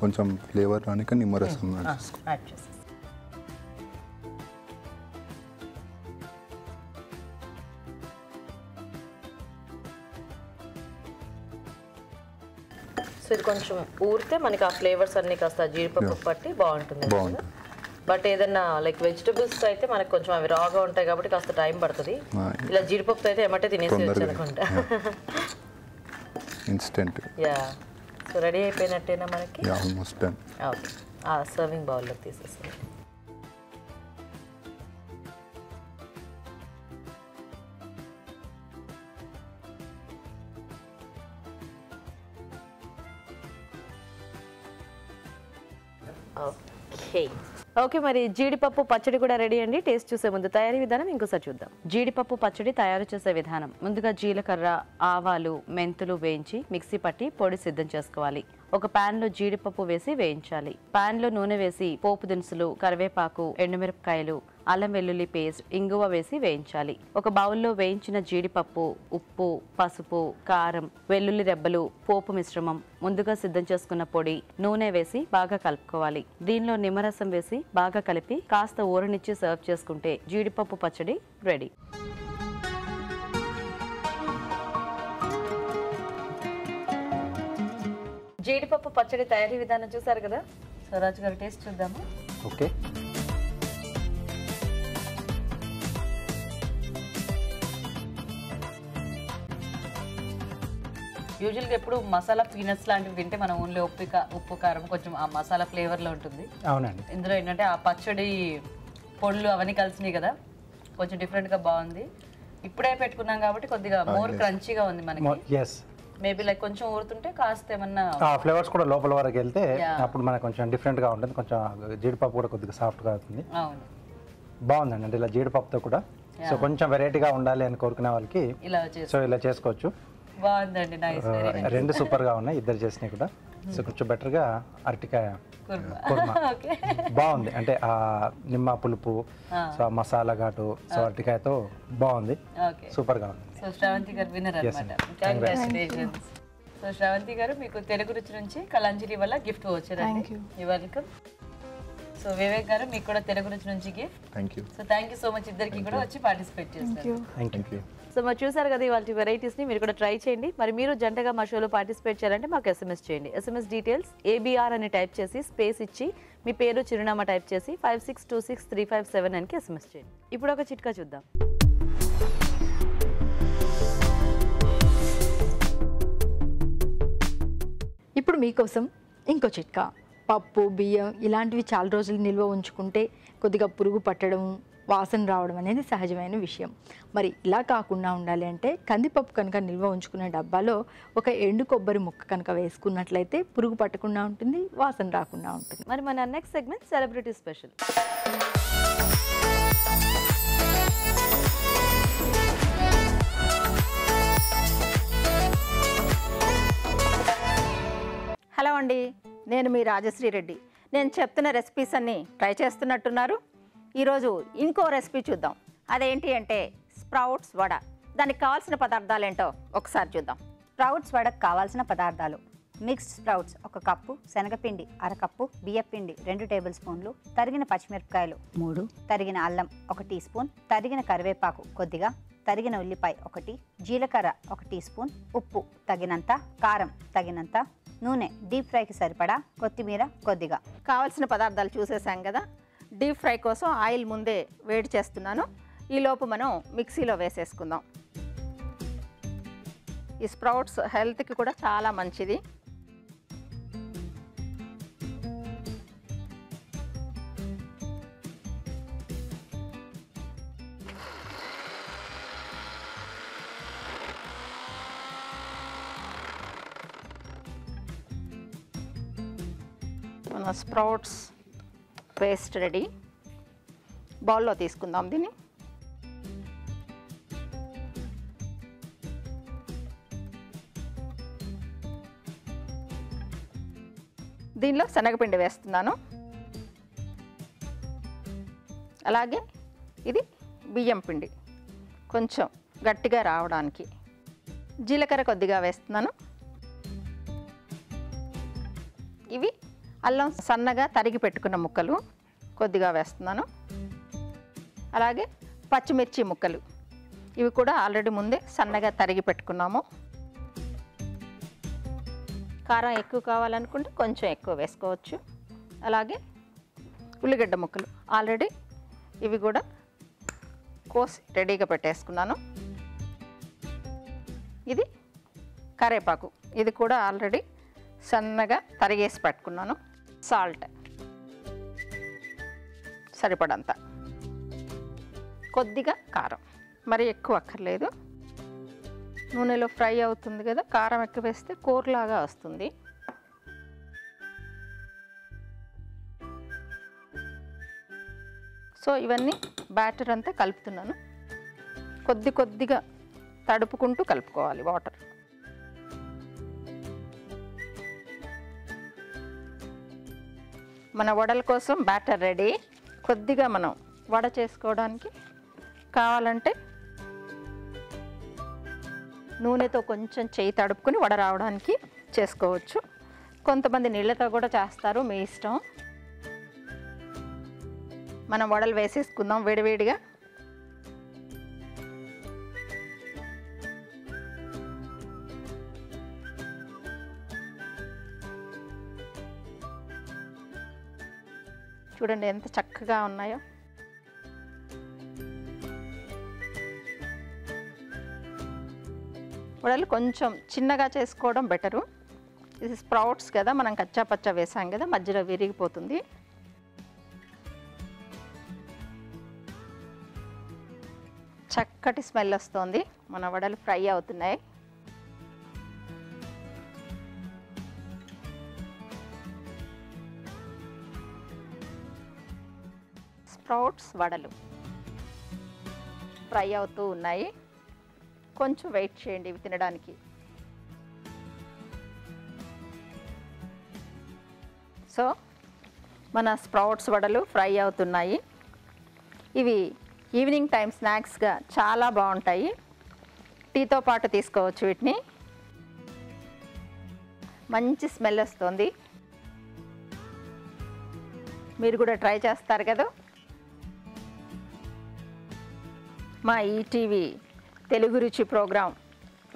కొంచెం ఫ్లేవర్ రానిక నిమ్మరసం యాడ్ చేసేసి సో ఇది కొంచెం ఊరితే మనకి ఆ ఫ్లేవర్స్ అన్ని కాస్త జీడిపప్పు పట్టి బాగుంటుంది. బట్ ఏదన్నా లైక్ వెజిటబుల్స్ అయితే మనకు కొంచెం అవి రాగా ఉంటాయి కాబట్టి కాస్త టైం పడుతుంది. ఇలా జీడిపప్పు అయితే ఏమంటే తినేసి అనుకుంటా. ఇన్స్టెంట్. యా, సో రెడీ అయిపోయినట్టేనా మనకి? Almost done. ఓకే, ఆ సర్వింగ్ బౌల్లో తీసేసి ఓకే. మరి జీడిపప్పు పచ్చడి కూడా రెడీ అండి. టేస్ట్ చూసే ముందు తయారీ విధానం ఇంకోసారి చూద్దాం. జీడిపప్పు పచ్చడి తయారు చేసే విధానం: ముందుగా జీలకర్ర, ఆవాలు, మెంతులు వేయించి మిక్సీ పట్టి పొడి సిద్ధం చేసుకోవాలి. ఒక పాన్ లో జీడిపప్పు వేసి వేయించాలి. పాన్ లో నూనె వేసి పోపు దినుసులు, కరివేపాకు, ఎండుమిరపకాయలు, అల్లం వెల్లుల్లి పేస్ట్, ఇంగువ వేసి వేయించాలి. ఒక బౌల్లో వేయించిన జీడిపప్పు, ఉప్పు, పసుపు, కారం, వెల్లుల్లి రెబ్బలు, పోపు మిశ్రమం, ముందుగా సిద్ధం చేసుకున్న పొడి, నూనె వేసి బాగా కలుపుకోవాలి. దీనిలో నిమ్మరసం వేసి బాగా కలిపి కాస్త ఊరనిచ్చి సర్వ్ చేసుకుంటే జీడిపప్పు పచ్చడి రెడీ. జీడిపప్పు పచ్చడి తయారీ విధానం చూసారు కదా. స్వరాజ్ గారు టేస్ట్ చూద్దాము. ఓకే, యూజువల్గా ఎప్పుడు మసాలా పీనట్స్ లాంటివి తింటే మనం ఓన్లీ ఉప్పు కారం కొంచెం ఆ మసాలా ఫ్లేవర్లో ఉంటుంది. అవునండి. ఇందులో ఏంటంటే ఆ పచ్చడి పొడులు అవన్నీ కలిసినాయి కదా, కొంచెం డిఫరెంట్గా బాగుంది. ఇప్పుడే పెట్టుకున్నాం కాబట్టి కొద్దిగా మోర్ క్రంచీగా ఉంది మనకి. మేబీ లైక్ కొంచెం ఊరుతుంటే కాస్త ఏమన్నా ఫ్లేవర్స్ కూడా లోపల వరకు వెళ్తే అప్పుడు మనకు కొంచెం డిఫరెంట్గా ఉంటుంది. కొంచెం జీడిపప్పు కూడా కొద్దిగా సాఫ్ట్గా అవుతుంది. అవును, బాగుందండి. అంటే ఇలా జీడిపప్పుతో కూడా సో కొంచెం వెరైటీగా ఉండాలి అని కోరుకునే వాళ్ళకి ఇలా చేసుకోవచ్చు. బాగుందండి, నైస్. రెండు సూపర్గా ఉన్నాయి, ఇద్దరు చేసినాయి కూడా. సో కొంచెం బెటర్గా అరటికాయ కుర్మా బాగుంది. అంటే ఆ నిమ్మ పులుపు, సో మసాలా ఘాటు, సో అరటికాయతో బాగుంది, సూపర్గా ఉంది. సో శ్రావంతి గారు విన్నర్ అన్నమాట. కంగ్రాచులేషన్స్. సో శ్రావంతి గారు మీకు తెలుగు రుచి నుంచి కలంజలి వల్ల గిఫ్ట్ వచ్చారండి. You welcome. సో వివేక్ గారు మీకు కూడా తెలుగు రుచి నుంచి gift. Thank you. So thank you so much ఇద్దరికి కూడా వచ్చి పార్టిసిపేట్ చేశారు. థాంక్యూ. సో మరి చూసారు కదా ఇవాళ వెరైటీస్ని, మీరు కూడా ట్రై చేయండి. మరి మీరు జంటగా మా షోలో పార్టిసిపేట్ చేయాలంటే మాకు SMS చేయండి. SMS డీటెయిల్స్ ABR అని టైప్ చేసి స్పేస్ ఇచ్చి మీ పేరు, చిరునామా టైప్ చేసి 56263579కి SMS చేయండి. ఇప్పుడు ఒక చిట్కా చూద్దాం. ఇప్పుడు మీకోసం ఇంకో చిట్కా. పప్పు, బియ్యం ఇలాంటివి చాలా రోజులు నిల్వ ఉంచుకుంటే కొద్దిగా పురుగు పట్టడం, వాసన రావడం అనేది సహజమైన విషయం. మరి ఇలా కాకుండా ఉండాలి అంటే కందిపప్పు కనుక నిల్వ ఉంచుకునే డబ్బాలో ఒక ఎండు కొబ్బరి ముక్క కనుక వేసుకున్నట్లయితే పురుగు పట్టకుండా ఉంటుంది, వాసన రాకుండా ఉంటుంది. మరి మన next segment celebrity special. Hello అండి, నేను మీ రాజశ్రీ రెడ్డి. నేను చెప్తున్న రెసిపీస్ అన్నీ ట్రై చేస్తున్నట్టున్నారు. ఈరోజు ఇంకో రెసిపీ చూద్దాం. అదేంటి అంటే స్ప్రౌట్స్ వడ. దానికి కావాల్సిన పదార్థాలు ఏంటో ఒకసారి చూద్దాం. స్ప్రౌట్స్ వడకు కావాల్సిన పదార్థాలు: మిక్స్డ్ స్ప్రౌట్స్ 1 కప్పు, శనగపిండి అరకప్పు, బియ్యపిండి 2 టేబుల్ స్పూన్లు, తరిగిన పచ్చిమిరపకాయలు 3, తరిగిన అల్లం 1 టీ స్పూన్, తరిగిన కరివేపాకు కొద్దిగా, తరిగిన ఉల్లిపాయ 1, జీలకర్ర 1 టీ స్పూన్, ఉప్పు తగినంత, కారం తగినంత, నూనె డీప్ ఫ్రైకి సరిపడా, కొత్తిమీర కొద్దిగా. కావాల్సిన పదార్థాలు చూసేసాం కదా. డీప్ ఫ్రై కోసం ఆయిల్ ముందే వేడి చేస్తున్నాను. ఈలోపు మనం మిక్సీలో వేసేసుకుందాం. ఈ స్ప్రౌట్స్ హెల్త్కి కూడా చాలా మంచిది. మన స్ప్రౌట్స్ పేస్ట్ రెడీ. బౌల్లో తీసుకుందాం దీన్ని. దీనిలో శనగపిండి వేస్తున్నాను. అలాగే ఇది బియ్యం పిండి కొంచెం గట్టిగా రావడానికి. జీలకర్ర కొద్దిగా వేస్తున్నాను. ఇవి అల్లం సన్నగా తరిగి పెట్టుకున్న ముక్కలు కొద్దిగా వేస్తున్నాను. అలాగే పచ్చిమిర్చి ముక్కలు, ఇవి కూడా ఆల్రెడీ ముందే సన్నగా తరిగి పెట్టుకున్నాము. కారం ఎక్కువ కావాలనుకుంటే కొంచెం ఎక్కువ వేసుకోవచ్చు. అలాగే ఉల్లిగడ్డ ముక్కలు ఆల్రెడీ ఇవి కూడా కోసి రెడీగా పెట్టేసుకున్నాను. ఇది కరివేపాకు, ఇది కూడా ఆల్రెడీ సన్నగా తరిగేసి పెట్టుకున్నాను. సాల్ట్ సరిపడంత, కొద్దిగా కారం, మరి ఎక్కువ అక్కర్లేదు. నూనెలో ఫ్రై అవుతుంది కదా, కారం ఎక్కువ వేస్తే కూరలాగా వస్తుంది. సో ఇవన్నీ బ్యాటర్ అంతా కలుపుతున్నాను. కొద్దిగా తడుపుకుంటూ కలుపుకోవాలి వాటర్. మన వడల కోసం బ్యాటర్ రెడీ. కొద్దిగా మనం వడ చేసుకోవడానికి కావాలంటే నూనెతో కొంచెం చేయి తడుపుకొని వడ రావడానికి చేసుకోవచ్చు. కొంతమంది నీళ్ళతో కూడా చేస్తారు, మీ ఇష్టం. మనం వడలు వేసేసుకుందాం వేడివేడిగా. చూడండి ఎంత చక్కగా ఉన్నాయో. వడలు కొంచెం చిన్నగా చేసుకోవడం బెటరు. ఇది స్ప్రౌట్స్ కదా, మనం కచ్చా పచ్చా వేసాం కదా, మధ్యలో విరిగిపోతుంది. చక్కటి స్మెల్ వస్తుంది. మన వడలు ఫ్రై అవుతున్నాయి. స్ప్రౌట్స్ వడలు ఫ్రై అవుతూ ఉన్నాయి. కొంచెం వెయిట్ చేయండి ఇవి తినడానికి. సో మన స్ప్రౌట్స్ వడలు ఫ్రై అవుతున్నాయి. ఇవి ఈవినింగ్ టైం స్నాక్స్గా చాలా బాగుంటాయి. టీతో పాటు తీసుకోవచ్చు వీటిని. మంచి స్మెల్ వస్తుంది. మీరు కూడా ట్రై చేస్తారు కదా. మా ఈటీవీ తెలుగు రుచి ప్రోగ్రాం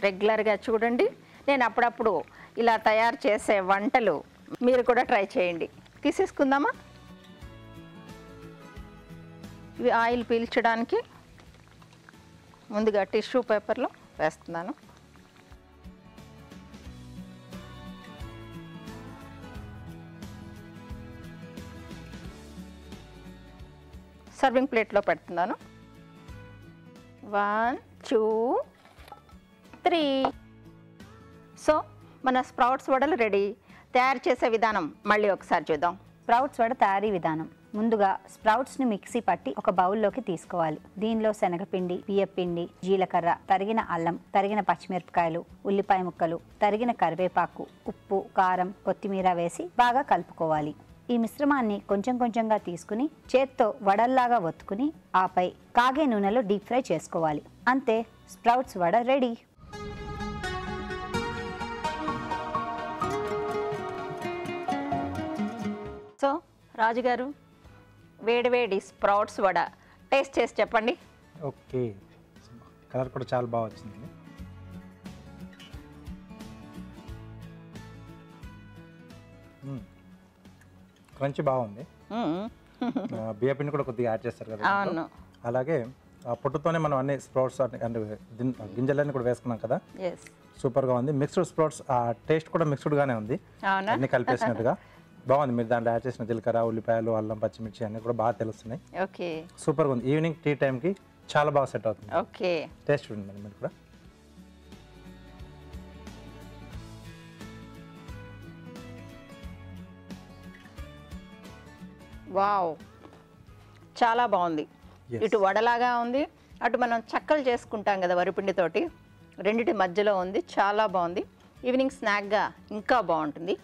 రెగ్యులర్గా చూడండి. నేను అప్పుడప్పుడు ఇలా తయారు చేసే వంటలు మీరు కూడా ట్రై చేయండి. తీసేసుకుందామా? ఇవి ఆయిల్ పీల్చడానికి ముందుగా టిష్యూ పేపర్లో వేస్తున్నాను. సర్వింగ్ ప్లేట్లో పెడుతున్నాను. 1 2 3. సో మన స్ప్రౌట్స్ వడలు రెడీ. తయారు చేసే విధానం మళ్ళీ ఒకసారి చూద్దాం. స్ప్రౌట్స్ వడ తయారీ విధానం. ముందుగా స్ప్రౌట్స్ని మిక్సీ పట్టి ఒక బౌల్లోకి తీసుకోవాలి. దీనిలో శనగపిండి, బియ్యపిండి, జీలకర్ర, తరిగిన అల్లం, తరిగిన పచ్చిమిరపకాయలు, ఉల్లిపాయ ముక్కలు, తరిగిన కరివేపాకు, ఉప్పు, కారం, కొత్తిమీర వేసి బాగా కలుపుకోవాలి. ఈ మిశ్రమాన్ని కొంచెం కొంచెంగా తీసుకుని చేత్తో వడల్లాగా ఒత్తుకుని ఆపై కాగే నూనెలో డీప్ ఫ్రై చేసుకోవాలి. అంతే, స్ప్రౌట్స్ వడ రెడీ. రాజుగారు వేడివేడి స్ప్రౌట్స్ వడ టేస్ట్ చేసి చెప్పండి. ఓకే, కలర్ కూడా చాలా బాగా వచ్చింది. క్రంచీ బాగుంది. బియ్య పిండి కూడా కొద్దిగా యాడ్ చేస్తారు కదా. అవును. అలాగే పొట్టుతోనే మనం అన్ని స్ప్రౌట్స్ అంటే గింజలన్నీ కూడా వేసుకున్నాం కదా. సూపర్గా ఉంది. మిక్స్డ్ స్ప్రౌట్స్ ఆ టేస్ట్ కూడా మిక్స్డ్గానే ఉంది, అన్ని కలిపేసినట్టుగా బాగుంది. మీరు దాంట్లో యాడ్ చేసిన జీలకర్ర, ఉల్లిపాయలు, అల్లం, పచ్చిమిర్చి అన్నీ కూడా బాగా తెలుస్తున్నాయి. ఓకే, సూపర్గా ఉంది. ఈవినింగ్ టీ టైంకి చాలా బాగా సెట్ అవుతుంది. ఓకే, టేస్ట్ చూడండి మీరు కూడా. వావ్, చాలా బాగుంది. ఇటు వడలాగా ఉంది, అటు మనం చక్కలు చేసుకుంటాం కదా వరిపిండితోటి, రెండిటి మధ్యలో ఉంది. చాలా బాగుంది. ఈవినింగ్ స్నాక్గా ఇంకా బాగుంటుంది.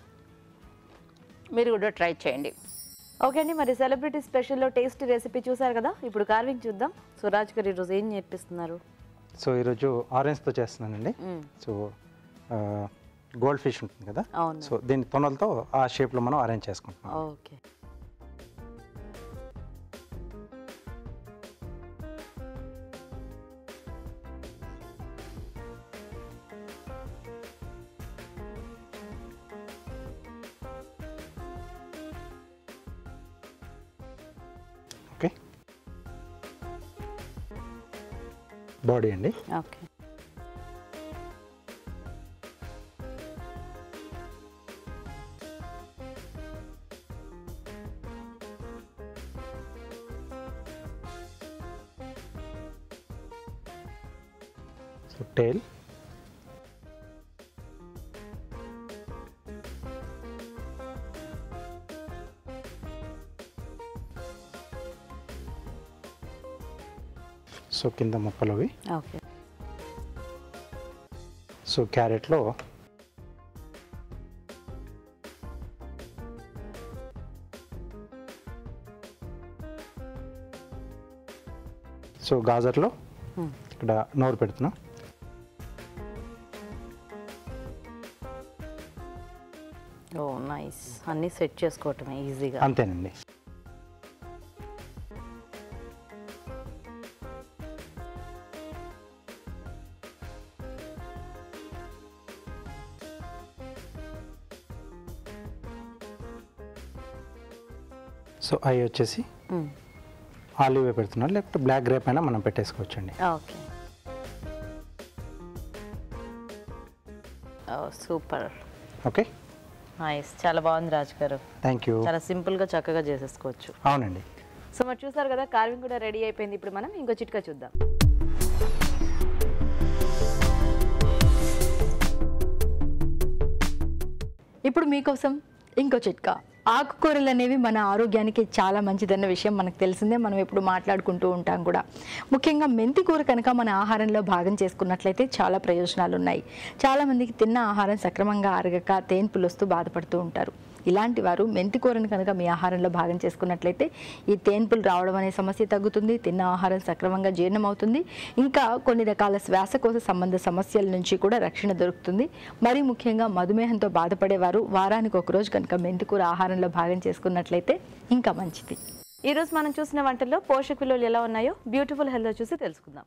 మీరు కూడా ట్రై చేయండి. ఓకే అండి, మరి సెలబ్రిటీ స్పెషల్లో టేస్ట్ రెసిపీ చూసారు కదా, ఇప్పుడు కార్వింగ్ చూద్దాం. సో రాజ్ గారు ఈరోజు ఏం నేర్పిస్తున్నారు? సో ఈరోజు ఆరెంజ్తో చేస్తున్నానండి. సో గోల్డ్ ఫిష్ ఉంటుంది కదా, సో దీని తొనలతో ఆ షేప్లో మనం అరేంజ్ చేసుకుంటున్నాం. Okay, okay. బాడీ అండి. ఓకే, సో టేల్, సో కింద ముక్కలు అవి. ఓకే, సో క్యారెట్లో సో గాజర్లో ఇక్కడ నోరు పెడుతున్నాం. ఓ నైస్, అన్నీ సెట్ చేసుకోవటమే ఈజీగా. అంతేనండి. సో అవి వచ్చేసి ఆలివ్ పెడుతున్నారు, లేకపోతే బ్లాక్ గ్రేప్ అయినా మనం పెట్టేసుకోవచ్చండి. Okay, super. ఓకే, నైస్, చాలా బాగుంది రాజ్ గారు. Thank you. చాలా సింపుల్గా చక్కగా చేసేసుకోవచ్చు. అవునండి. సో మరి చూసారు కదా, కార్వింగ్ కూడా రెడీ అయిపోయింది. ఇప్పుడు మనం ఇంకో చిట్కా చూద్దాం. ఇప్పుడు మీకోసం ఇంకో చిట్కా. ఆకుకూరలు అనేవి మన ఆరోగ్యానికి చాలా మంచిదన్న విషయం మనకు తెలిసిందే, మనం ఎప్పుడు మాట్లాడుకుంటూ ఉంటాం కూడా. ముఖ్యంగా మెంతి కూర కనుక మన ఆహారంలో భాగం చేసుకున్నట్లయితే చాలా ప్రయోజనాలు ఉన్నాయి. చాలామందికి తిన్న ఆహారం సక్రమంగా అరగక తేన్పులు వస్తూ బాధపడుతూ ఉంటారు. ఇలాంటి వారు మెంతి కూరను కనుక మీ ఆహారంలో భాగం చేసుకున్నట్లయితే ఈ తేన్పులు రావడం అనే సమస్య తగ్గుతుంది, తిన్న ఆహారం సక్రమంగా జీర్ణం అవుతుంది, ఇంకా కొన్ని రకాల శ్వాసకోశ సంబంధ సమస్యల నుంచి కూడా రక్షణ దొరుకుతుంది. మరీ ముఖ్యంగా మధుమేహంతో బాధపడేవారు వారానికి ఒకరోజు కనుక మెంతి కూర ఆహారంలో భాగం చేసుకున్నట్లయితే ఇంకా మంచిది. ఈరోజు మనం చూసిన వంటల్లో పోషక విలువలు ఎలా ఉన్నాయో బ్యూటిఫుల్ హెల్త్ చూసి తెలుసుకుందాం.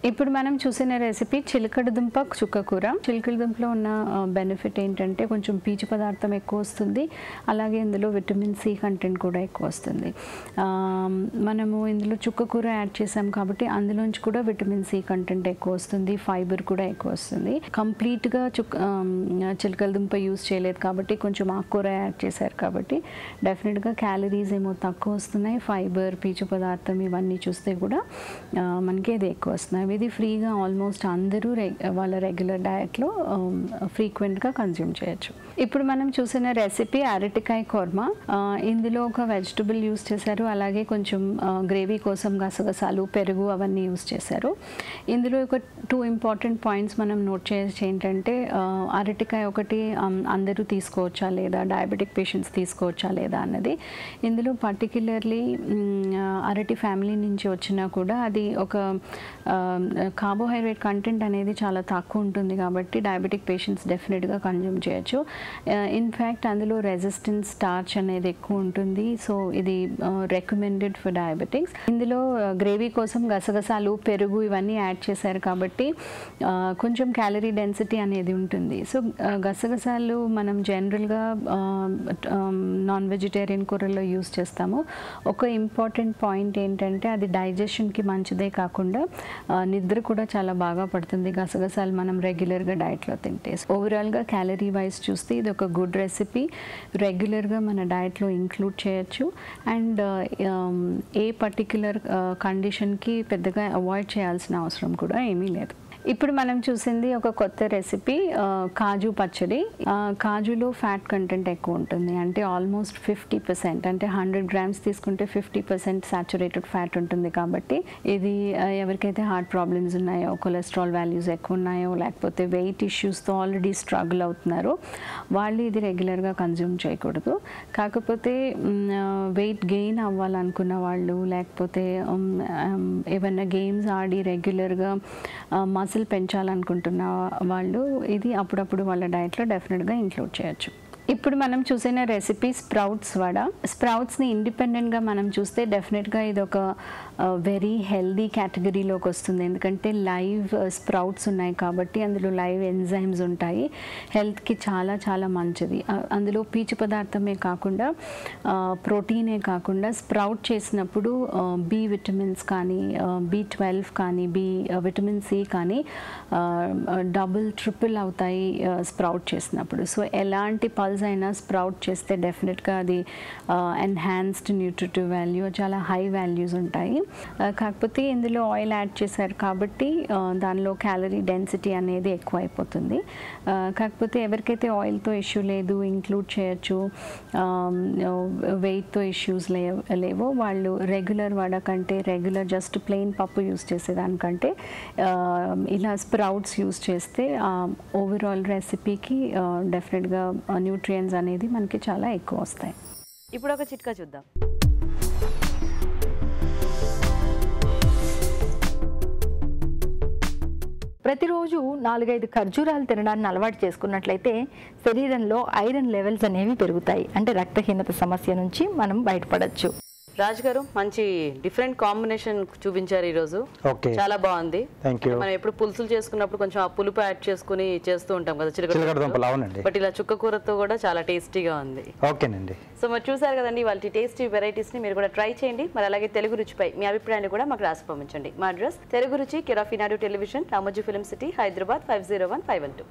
ఇప్పుడు మనం చూసిన రెసిపీ చిలకడ దుంప చుక్కకూర. చిలకడ దుంపలో ఉన్న బెనిఫిట్ ఏంటంటే కొంచెం పీచు పదార్థం ఎక్కువ వస్తుంది, అలాగే ఇందులో విటమిన్ సి కంటెంట్ కూడా ఎక్కువ వస్తుంది. మనము ఇందులో చుక్కకూర యాడ్ చేసాం కాబట్టి అందులోంచి కూడా విటమిన్ సి కంటెంట్ ఎక్కువ వస్తుంది, ఫైబర్ కూడా ఎక్కువ వస్తుంది. కంప్లీట్గా చిలకడ దుంప యూజ్ చేయలేదు కాబట్టి కొంచెం ఆకుకూర యాడ్ చేశారు కాబట్టి డెఫినెట్గా క్యాలరీస్ ఏమో తక్కువ వస్తున్నాయి, ఫైబర్, పీచు పదార్థం ఇవన్నీ చూస్తే కూడా మనకి ఇది ఎక్కువ వస్తున్నాయి. ఇది ఫ్రీగా ఆల్మోస్ట్ అందరూ వాళ్ళ రెగ్యులర్ డయట్లో ఫ్రీక్వెంట్గా కన్జ్యూమ్ చేయొచ్చు. ఇప్పుడు మనం చూసిన రెసిపీ అరటికాయ కుర్మా. ఇందులో ఒక వెజిటబుల్ యూస్ చేశారు, అలాగే కొంచెం గ్రేవీ కోసం గసగసాలు, పెరుగు అవన్నీ యూస్ చేశారు. ఇందులో ఒక 2 ఇంపార్టెంట్ పాయింట్స్ మనం నోట్ చేసి ఏంటంటే అరటికాయ ఒకటి అందరూ తీసుకోవచ్చా లేదా, డయాబెటిక్ పేషెంట్స్ తీసుకోవచ్చా లేదా అన్నది. ఇందులో పర్టిక్యులర్లీ అరటి ఫ్యామిలీ నుంచి వచ్చినా కూడా అది ఒక కార్బోహైడ్రేట్ కంటెంట్ అనేది చాలా తక్కువ ఉంటుంది కాబట్టి డయాబెటిక్ పేషెంట్స్ డెఫినెట్గా కన్జ్యూమ్ చేయొచ్చు. ఇన్ఫ్యాక్ట్ అందులో రెసిస్టెన్స్ స్టార్చ్ అనేది ఎక్కువ ఉంటుంది. సో ఇది రికమెండెడ్ ఫర్ డయాబెటిక్స్. ఇందులో గ్రేవీ కోసం గసగసాలు, పెరుగు ఇవన్నీ యాడ్ చేశారు కాబట్టి కొంచెం క్యాలరీ డెన్సిటీ అనేది ఉంటుంది. సో గసగసాలు మనం జనరల్గా నాన్ వెజిటేరియన్ కూరల్లో యూస్ చేస్తాము. ఒక ఇంపార్టెంట్ పాయింట్ ఏంటంటే అది డైజెషన్కి మంచిదే కాకుండా నిద్ర కూడా చాలా బాగా పడుతుంది గసగసాలు మనం రెగ్యులర్గా డైట్లో తింటే. ఓవరాల్గా క్యాలరీ వైజ్ చూస్తే ఇది ఒక గుడ్ రెసిపీ, రెగ్యులర్గా మన డైట్లో ఇంక్లూడ్ చేయొచ్చు. అండ్ ఏ పర్టిక్యులర్ కండిషన్కి పెద్దగా అవాయిడ్ చేయాల్సిన అవసరం కూడా ఏమీ లేదు. ఇప్పుడు మనం చూసింది ఒక కొత్త రెసిపీ, కాజు పచ్చడి. కాజులో ఫ్యాట్ కంటెంట్ ఎక్కువ ఉంటుంది, అంటే ఆల్మోస్ట్ 50%, అంటే 100 grams తీసుకుంటే 50% సాచురేటెడ్ ఫ్యాట్ ఉంటుంది. కాబట్టి ఇది ఎవరికైతే హార్ట్ ప్రాబ్లమ్స్ ఉన్నాయో, కొలెస్ట్రాల్ వాల్యూస్ ఎక్కువ ఉన్నాయో, లేకపోతే వెయిట్ ఇష్యూస్తో ఆల్రెడీ స్ట్రగుల్ అవుతున్నారో వాళ్ళు ఇది రెగ్యులర్గా కన్జ్యూమ్ చేయకూడదు. కాకపోతే వెయిట్ గెయిన్ అవ్వాలనుకున్న వాళ్ళు, లేకపోతే ఏమైనా గేమ్స్ ఆడి రెగ్యులర్గా మసిల్ పెంచాలనుకుంటున్న వాళ్ళు ఇది అప్పుడప్పుడు వాళ్ళ డైట్లో డెఫినెట్గా ఇంక్లూడ్ చేయొచ్చు. ఇప్పుడు మనం చూసిన రెసిపీ స్ప్రౌట్స్ వడ. స్ప్రౌట్స్ని ఇండిపెండెంట్గా మనం చూస్తే డెఫినెట్గా ఇది ఒక వెరీ హెల్దీ కేటగిరీలోకి వస్తుంది. ఎందుకంటే లైవ్ స్ప్రౌట్స్ ఉన్నాయి కాబట్టి అందులో లైవ్ ఎంజైమ్స్ ఉంటాయి, హెల్త్కి చాలా చాలా మంచిది. అందులో పీచు పదార్థమే కాకుండా ప్రోటీనే కాకుండా స్ప్రౌట్ చేసినప్పుడు బి విటమిన్స్ కానీ, B12 కానీ, విటమిన్ సి కానీ డబుల్ ట్రిపుల్ అవుతాయి స్ప్రౌట్ చేసినప్పుడు. సో ఎలాంటి పల్స్ అయినా స్ప్రౌట్ చేస్తే డెఫినెట్గా అది ఎన్హాన్స్డ్ న్యూట్రిటివ్ వాల్యూ, చాలా హై వాల్యూస్ ఉంటాయి. కాకపోతే ఇందులో ఆయిల్ యాడ్ చేశారు కాబట్టి దానిలో క్యాలరీ డెన్సిటీ అనేది ఎక్కువ అయిపోతుంది. కాకపోతే ఎవరికైతే ఆయిల్తో ఇష్యూ లేదు, ఇంక్లూడ్ చేయొచ్చు, వెయిట్తో ఇష్యూస్ లేవో వాళ్ళు రెగ్యులర్ వడ కంటే, రెగ్యులర్ జస్ట్ ప్లెయిన్ పప్పు యూస్ చేసేదానికంటే ఇలా స్ప్రౌట్స్ యూస్ చేస్తే ఓవరాల్ రెసిపీకి డెఫినెట్గా న్యూట్రియన్స్ అనేది మనకి చాలా ఎక్కువ వస్తాయి. ఇప్పుడు ఒక చిట్కా చూద్దాం. ప్రతిరోజు 4-5 ఖర్జూరాలు తినడాన్ని అలవాటు చేసుకున్నట్లయితే శరీరంలో ఐరన్ లెవెల్స్ అనేవి పెరుగుతాయి, అంటే రక్తహీనత సమస్య నుంచి మనం బయటపడచ్చు. రాజ్ గారు మంచి డిఫరెంట్ కాంబినేషన్ చూపించారు ఈరోజు. చాలా బాగుంది. మనం ఎప్పుడు పులుసులు చేసుకున్నప్పుడు కొంచెం ఆ పులుపు యాడ్ చేసుకుని చేస్తూ ఉంటాం కదా చిలకడ దుంపలు, బట్ ఇలా చుక్క కూరతో కూడా చాలా టేస్టీగా ఉంది. ఓకేనండి. సో మరి చూసారు కదండి వాళ్ళ టేస్టీ వెరైటీస్ ని మీరు కూడా ట్రై చేయండి. మరి అలాగే తెలుగు రుచిపై మీ అభిప్రాయాన్ని కూడా మాకు రాసి పంపించండి. మా అడ్రస్ తెలుగు రుచి, care of Eenadu television, Ramoji film city, Hyderabad 50151.